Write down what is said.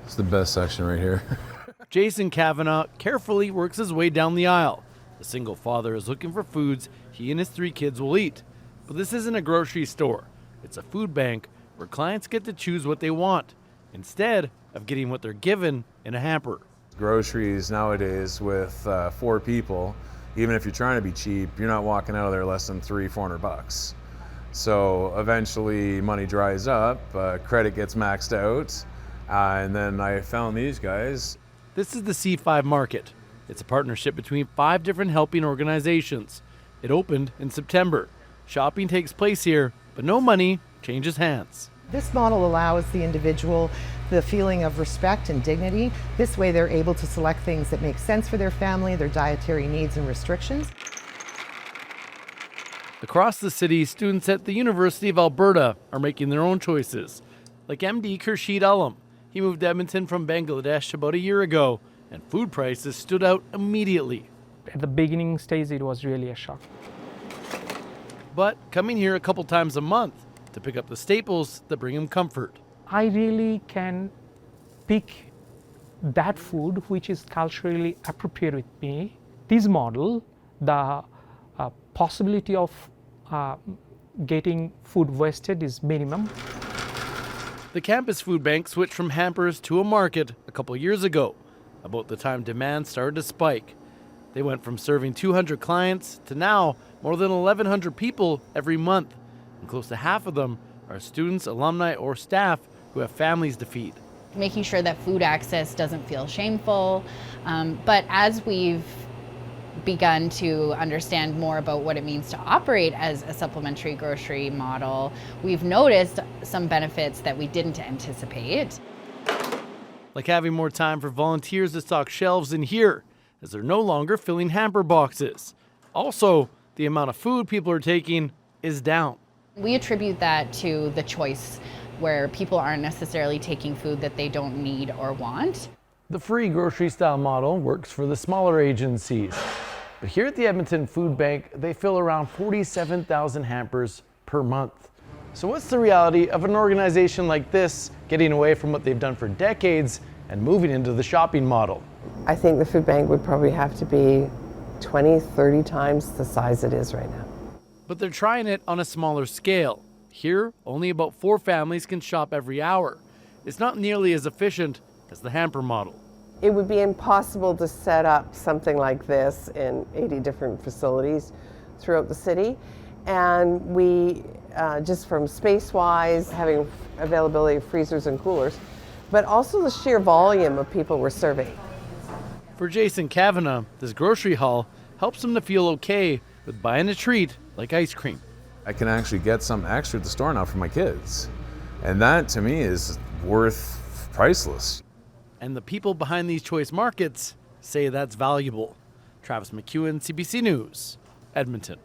It's the best section right here. Jason Kavanaugh carefully works his way down the aisle. The single father is looking for foods he and his 3 kids will eat. But this isn't a grocery store. It's a food bank where clients get to choose what they want instead of getting what they're given in a hamper. Groceries nowadays with 4 people, even if you're trying to be cheap, you're not walking out of there less than $300-400. So eventually money dries up, credit gets maxed out, and then I found these guys. This is the C5 Market. It's a partnership between 5 different helping organizations. It opened in September. Shopping takes place here, but no money changes hands. This model allows the individual the feeling of respect and dignity. This way they're able to select things that make sense for their family, their dietary needs and restrictions. Across the city, students at the University of Alberta are making their own choices. Like MD Khurshid Alam. He moved to Edmonton from Bangladesh about a year ago, and food prices stood out immediately. At the beginning stage, it was really a shock. But coming here a couple times a month to pick up the staples that bring him comfort. I really can pick that food which is culturally appropriate with me. This model, the possibility of getting food wasted is minimum. The campus food bank switched from hampers to a market a couple years ago, about the time demand started to spike. They went from serving 200 clients to now more than 1,100 people every month, and close to half of them are students, alumni, or staff who have families to feed. Making sure that food access doesn't feel shameful, but as we've begun to understand more about what it means to operate as a supplementary grocery model, we've noticed some benefits that we didn't anticipate. Like having more time for volunteers to stock shelves in here, as they're no longer filling hamper boxes. Also, the amount of food people are taking is down. We attribute that to the choice, where people aren't necessarily taking food that they don't need or want. The free grocery style model works for the smaller agencies. But here at the Edmonton Food Bank, they fill around 47,000 hampers per month. So what's the reality of an organization like this getting away from what they've done for decades and moving into the shopping model? I think the food bank would probably have to be 20, 30 times the size it is right now. But they're trying it on a smaller scale. Here, only about 4 families can shop every hour. It's not nearly as efficient as the hamper model. It would be impossible to set up something like this in 80 different facilities throughout the city. And we, just from space-wise, having availability of freezers and coolers, but also the sheer volume of people we're serving. For Jason Kavanaugh, this grocery haul helps him to feel okay with buying a treat like ice cream. I can actually get something extra at the store now for my kids. And that to me is worth priceless. And the people behind these choice markets say that's valuable. Travis McEwan, CBC News, Edmonton.